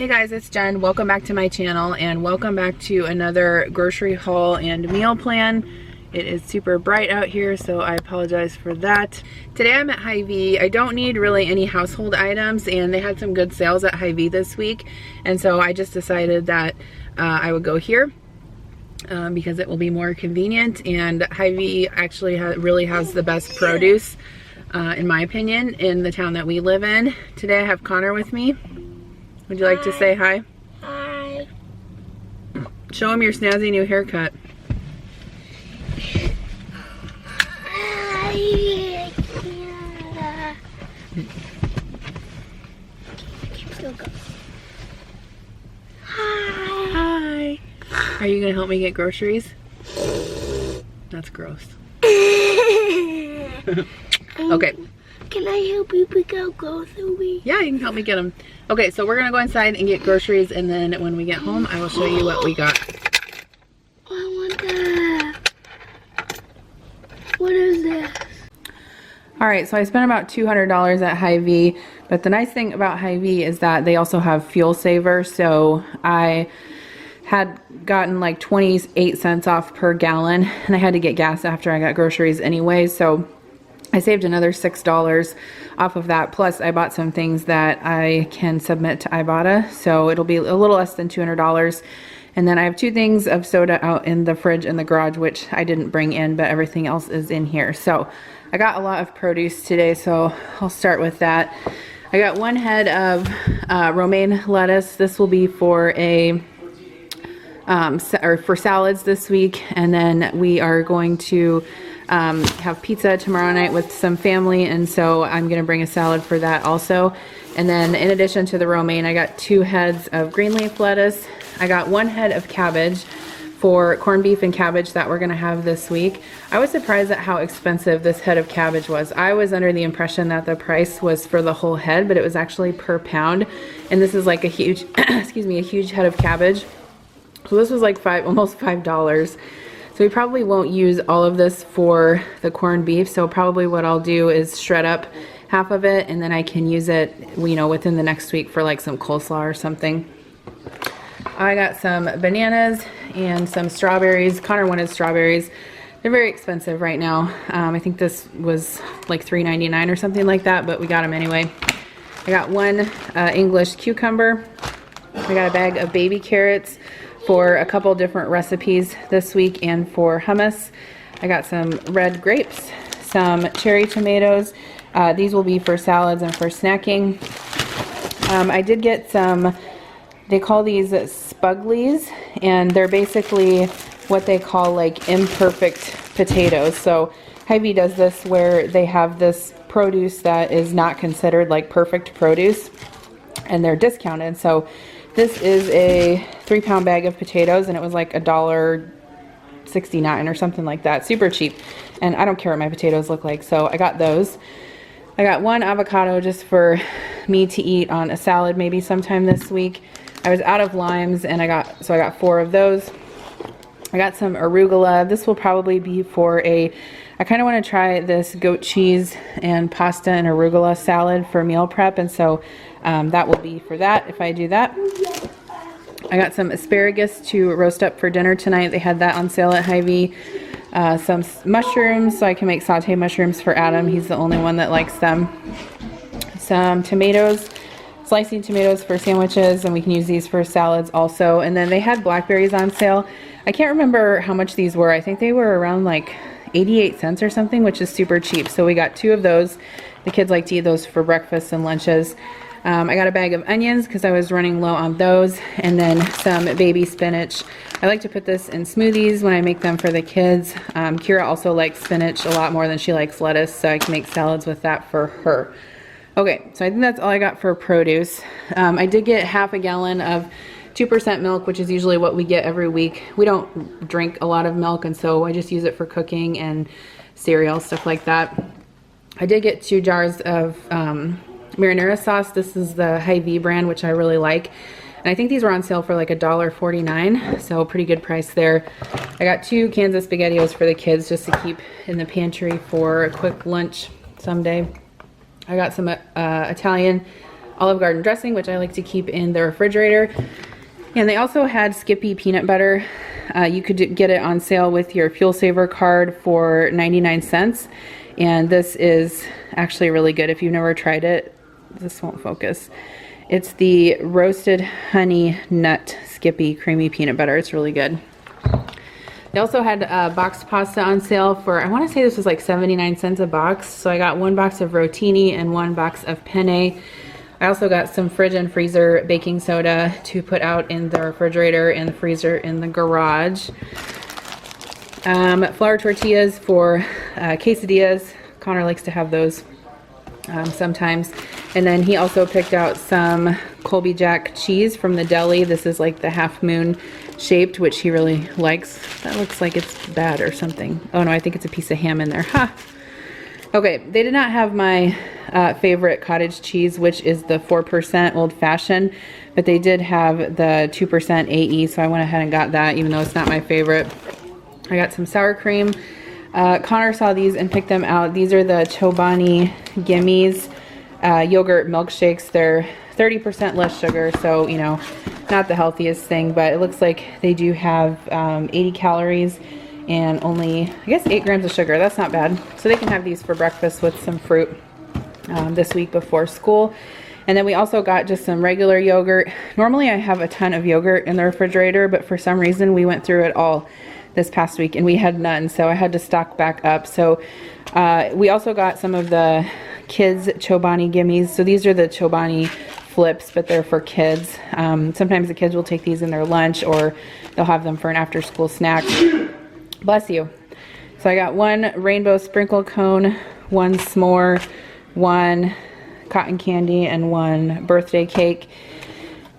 Hey guys, it's Jen. Welcome back to my channel and welcome back to another grocery haul and meal plan. It is super bright out here, so I apologize for that. Today I'm at HyVee. I don't need really any household items, and they had some good sales at HyVee this week, and so I just decided that I would go here because it will be more convenient, and HyVee actually really has the best produce in my opinion in the town that we live in. Today I have Connor with me. Would you like to say hi? Hi. Show him your snazzy new haircut. Hi. Hi. Are you gonna help me get groceries? That's gross. Okay. Can I help you pick out groceries? Yeah, you can help me get them. Okay, so we're gonna go inside and get groceries, and then when we get home, I will show you what we got. I want that. What is this? All right, so I spent about $200 at HyVee, but the nice thing about HyVee is that they also have fuel saver. So I had gotten like 28 cents off per gallon, and I had to get gas after I got groceries anyway, so I saved another $6 off of that. Plus I bought some things that I can submit to Ibotta, so it'll be a little less than $200. And then I have 2 things of soda out in the fridge in the garage, which I didn't bring in, but everything else is in here. So I got a lot of produce today, so I'll start with that. I got 1 head of romaine lettuce. This will be for for salads this week, and then we are going to have pizza tomorrow night with some family, and so I'm gonna bring a salad for that also. And then in addition to the romaine, I got 2 heads of green leaf lettuce. I got 1 head of cabbage for corned beef and cabbage that we're gonna have this week. I was surprised at how expensive this head of cabbage was. I was under the impression that the price was for the whole head, but it was actually per pound. And this is like a huge, excuse me, a huge head of cabbage. So this was like almost $5. So we probably won't use all of this for the corned beef. So probably what I'll do is shred up half of it, and then I can use it, you know, within the next week for like some coleslaw or something. I got some bananas and some strawberries. Connor wanted strawberries. They're very expensive right now. I think this was like $3.99 or something like that, but we got them anyway. I got 1 English cucumber. I got a bag of baby carrots for a couple different recipes this week and for hummus. I got some red grapes, some cherry tomatoes. These will be for salads and for snacking. I did get some, they call these spuglies, and they're basically what they call like imperfect potatoes. So HyVee does this where they have this produce that is not considered like perfect produce, and they're discounted. So this is a 3-pound bag of potatoes, and it was like $1.69 or something like that. Super cheap. And I don't care what my potatoes look like, so I got those. I got 1 avocado just for me to eat on a salad maybe sometime this week. I was out of limes, and I got 4 of those. I got some arugula. This will probably be for I kind of want to try this goat cheese and pasta and arugula salad for meal prep, and so that will be for that if I do that. I got some asparagus to roast up for dinner tonight. They had that on sale at HyVee. Some mushrooms, so I can make sauteed mushrooms for Adam. He's the only one that likes them. Some tomatoes, slicing tomatoes for sandwiches, and we can use these for salads also. And then they had blackberries on sale. I can't remember how much these were. I think they were around like 88 cents or something, which is super cheap. So we got 2 of those. The kids like to eat those for breakfast and lunches. I got a bag of onions because I was running low on those, and then some baby spinach. I like to put this in smoothies when I make them for the kids. Kira also likes spinach a lot more than she likes lettuce, so I can make salads with that for her. Okay, so I think that's all I got for produce. I did get half a gallon of 2% milk, which is usually what we get every week. We don't drink a lot of milk, and so I just use it for cooking and cereal, stuff like that. I did get 2 jars of marinara sauce. This is the HyVee brand, which I really like. And I think these were on sale for like $1.49, so pretty good price there. I got 2 cans of SpaghettiOs for the kids just to keep in the pantry for a quick lunch someday. I got some Italian Olive Garden dressing, which I like to keep in the refrigerator. And they also had Skippy peanut butter. You could get it on sale with your Fuel Saver card for 99 cents. And this is actually really good. If you've never tried it, this won't focus. It's the roasted honey nut Skippy creamy peanut butter. It's really good. They also had boxed pasta on sale for, I want to say this was like 79 cents a box. So I got 1 box of rotini and 1 box of penne. I also got some fridge and freezer baking soda to put out in the refrigerator and the freezer in the garage. Flour tortillas for quesadillas. Connor likes to have those sometimes. And then he also picked out some Colby Jack cheese from the deli. This is like the half moon shaped, which he really likes. That looks like it's bad or something. Oh no, I think it's a piece of ham in there. Ha! Okay, they did not have my favorite cottage cheese, which is the 4% old fashioned, but they did have the 2% AE, so I went ahead and got that, even though it's not my favorite. I got some sour cream. Connor saw these and picked them out. These are the Chobani Gimmies yogurt milkshakes. They're 30% less sugar, so, you know, not the healthiest thing, but it looks like they do have 80 calories and only, I guess, 8 grams of sugar. That's not bad. So they can have these for breakfast with some fruit this week before school. And then we also got just some regular yogurt. Normally I have a ton of yogurt in the refrigerator, but for some reason we went through it all this past week and we had none, so I had to stock back up. So we also got some of the kids Chobani Gimmies. So these are the Chobani flips, but they're for kids. Sometimes the kids will take these in their lunch, or they'll have them for an after school snack. Bless you. So I got 1 rainbow sprinkle cone, 1 s'more, 1 cotton candy, and 1 birthday cake.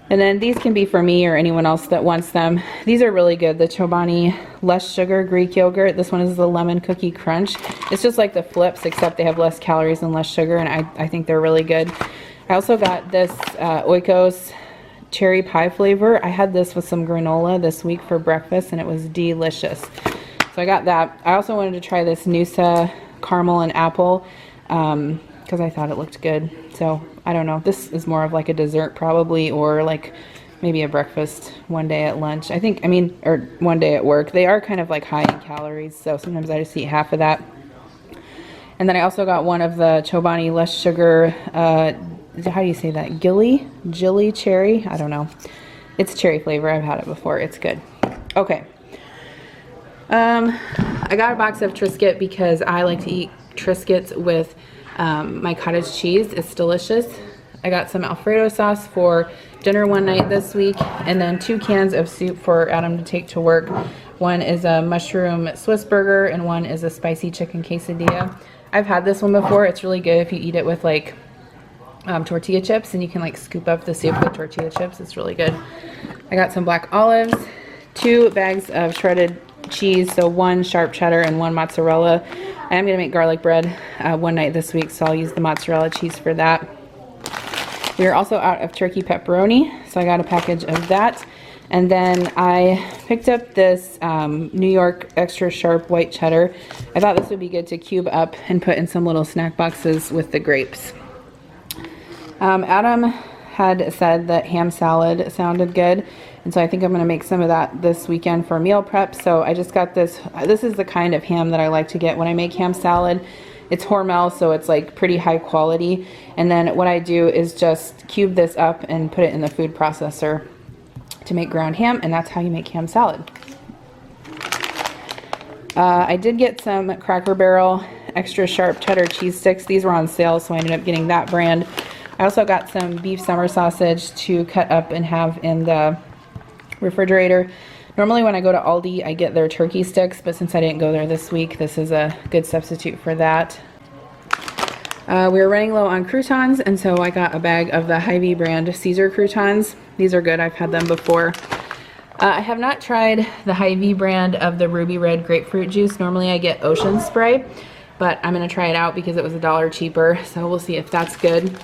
And then these can be for me or anyone else that wants them. These are really good. The Chobani less sugar Greek yogurt. This one is the lemon cookie crunch. It's just like the flips, except they have less calories and less sugar, and I think they're really good. I also got this Oikos cherry pie flavor. I had this with some granola this week for breakfast, and it was delicious. So I got that. I also wanted to try this Noosa caramel and apple because I thought it looked good. So I don't know. This is more of like a dessert probably, or like maybe a breakfast one day at lunch. Or one day at work. They are kind of like high in calories, so sometimes I just eat half of that. And then I also got 1 of the Chobani less sugar, how do you say that? Gilly cherry? I don't know. It's cherry flavor. I've had it before. It's good. Okay. I got a box of Triscuit because I like to eat Triscuits with my cottage cheese. It's delicious. I got some Alfredo sauce for dinner one night this week, and then 2 cans of soup for Adam to take to work. One is a mushroom Swiss burger, and one is a spicy chicken quesadilla. I've had this one before. It's really good if you eat it with like tortilla chips, and you can like scoop up the soup with tortilla chips. It's really good. I got some black olives, 2 bags of shredded cheese, so 1 sharp cheddar and 1 mozzarella. I am going to make garlic bread one night this week, so I'll use the mozzarella cheese for that. We are also out of turkey pepperoni, so I got a package of that. And then I picked up this New York extra sharp white cheddar. I thought this would be good to cube up and put in some little snack boxes with the grapes. Adam had said that ham salad sounded good, and so I think I'm going to make some of that this weekend for meal prep. So I just got this. This is the kind of ham that I like to get when I make ham salad. It's Hormel, so it's like pretty high quality. And then what I do is just cube this up and put it in the food processor to make ground ham, and that's how you make ham salad. I did get some Cracker Barrel extra sharp cheddar cheese sticks. These were on sale, so I ended up getting that brand. I also got some beef summer sausage to cut up and have in the refrigerator. Normally when I go to Aldi, I get their turkey sticks, but since I didn't go there this week, this is a good substitute for that. We were running low on croutons, and so I got a bag of the HyVee brand Caesar croutons. These are good. I've had them before. I have not tried the HyVee brand of the ruby red grapefruit juice. Normally I get Ocean Spray, but I'm going to try it out because it was $1 cheaper, so we'll see if that's good.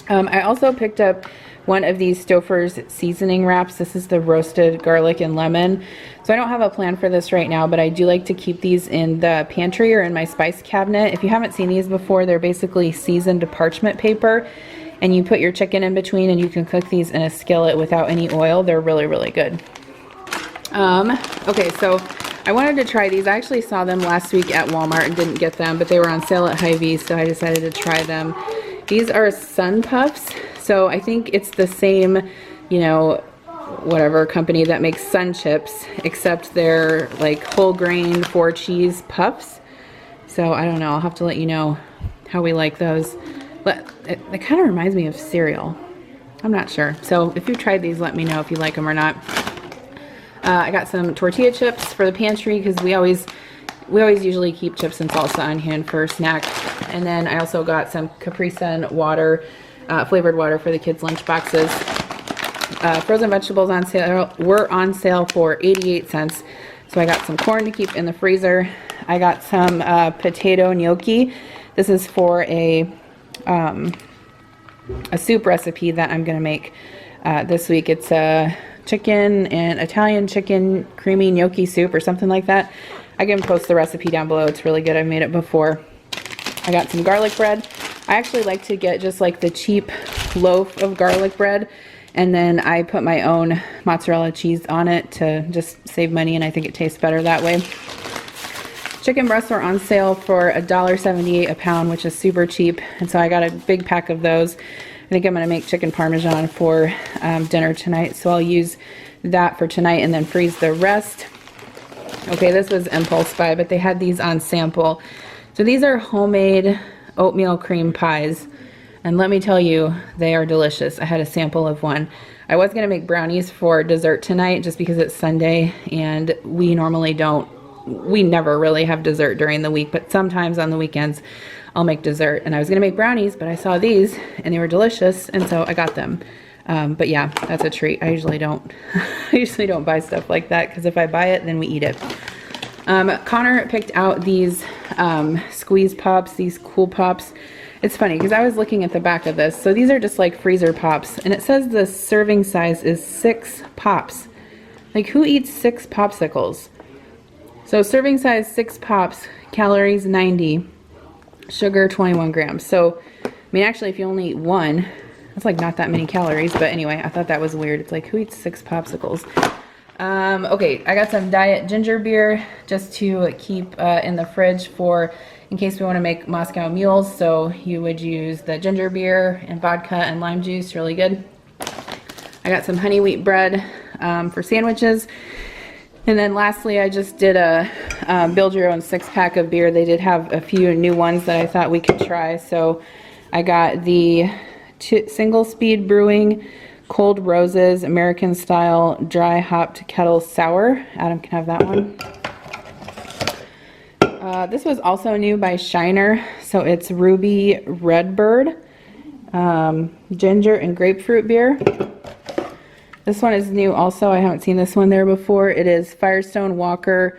I also picked up one of these Stouffer's seasoning wraps. This is the roasted garlic and lemon. So I don't have a plan for this right now, but I do like to keep these in the pantry or in my spice cabinet. If you haven't seen these before, they're basically seasoned parchment paper, and you put your chicken in between, and you can cook these in a skillet without any oil. They're really, really good. Okay, so I wanted to try these. I actually saw them last week at Walmart and didn't get them, but they were on sale at HyVee, so I decided to try them. These are Sun Puffs, so I think it's the same, you know, whatever company that makes Sun Chips, except they're like whole grain 4 cheese puffs. So I don't know, I'll have to let you know how we like those. But it kind of reminds me of cereal. I'm not sure. So if you've tried these, let me know if you like them or not. I got some tortilla chips for the pantry because we always usually keep chips and salsa on hand for a snack. And then I also got some Capri Sun water, flavored water for the kids' lunch boxes. Frozen vegetables on sale were on sale for 88 cents. So I got some corn to keep in the freezer. I got some potato gnocchi. This is for a soup recipe that I'm going to make this week. It's a chicken and Italian chicken creamy gnocchi soup or something like that. I can post the recipe down below. It's really good. I've made it before. I got some garlic bread. I actually like to get just like the cheap loaf of garlic bread, and then I put my own mozzarella cheese on it to just save money, and I think it tastes better that way. Chicken breasts were on sale for $1.78 a pound, which is super cheap, and so I got a big pack of those. I think I'm going to make chicken parmesan for dinner tonight, so I'll use that for tonight and then freeze the rest. Okay, this was impulse buy, but they had these on sample. So these are homemade oatmeal cream pies, and let me tell you, they are delicious. I had a sample of one. I was going to make brownies for dessert tonight just because it's Sunday, and we never really have dessert during the week, but sometimes on the weekends I'll make dessert. And I was gonna make brownies, but I saw these and they were delicious, and so I got them. But yeah, that's a treat. I usually don't buy stuff like that, because if I buy it, then we eat it. Connor picked out these squeeze pops, these cool pops. It's funny because I was looking at the back of this. So these are just like freezer pops, and it says the serving size is 6 pops. Like, who eats 6 popsicles? So serving size 6 pops, calories 90, sugar 21 grams. So, I mean, actually, if you only eat one, that's like not that many calories. But anyway, I thought that was weird. It's like, who eats 6 popsicles? Okay, I got some diet ginger beer just to keep in the fridge for in case we want to make Moscow mules. So you would use the ginger beer and vodka and lime juice. Really good. I got some honey wheat bread for sandwiches. And then lastly, I just did a build your own 6-pack of beer. They did have a few new ones that I thought we could try. So I got the Single Speed Brewing Cold Roses American Style Dry Hopped Kettle Sour. Adam can have that one. This was also new by Shiner. So it's Ruby Redbird Ginger and Grapefruit Beer. This one is new also. I haven't seen this one there before. It is Firestone Walker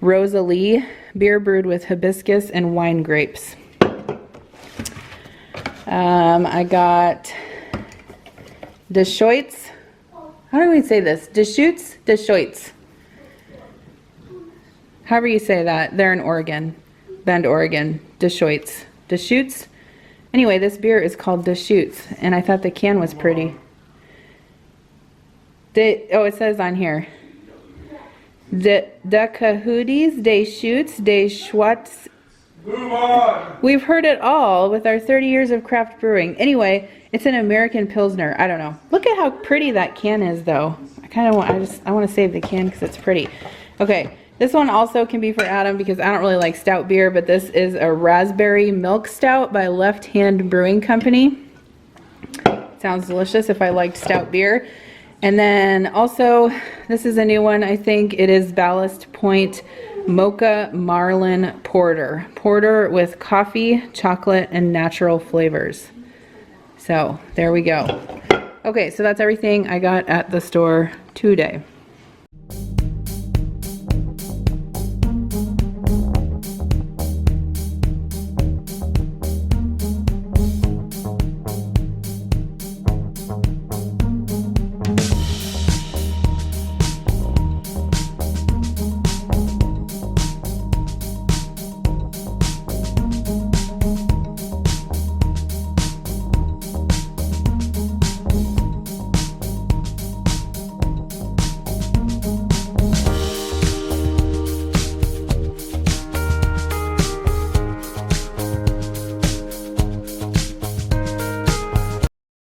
Rosalie beer brewed with hibiscus and wine grapes. I got Deschutes. How do we say this? Deschutes? Deschutes. However you say that. They're in Oregon. Bend, Oregon. Deschutes. Deschutes? Anyway, this beer is called Deschutes, and I thought the can was pretty. Oh, it says on here. De Cahooties, de Shoots, de Schwartz. We've heard it all with our 30 years of craft brewing. Anyway, it's an American Pilsner. I don't know. Look at how pretty that can is, though. I want to save the can because it's pretty. Okay, this one also can be for Adam because I don't really like stout beer, but this is a raspberry milk stout by Left Hand Brewing Company. Sounds delicious if I liked stout beer. And then also, this is a new one, I think. It is Ballast Point Mocha Marlin Porter. Porter with coffee, chocolate, and natural flavors. So, there we go. Okay, so that's everything I got at the store today.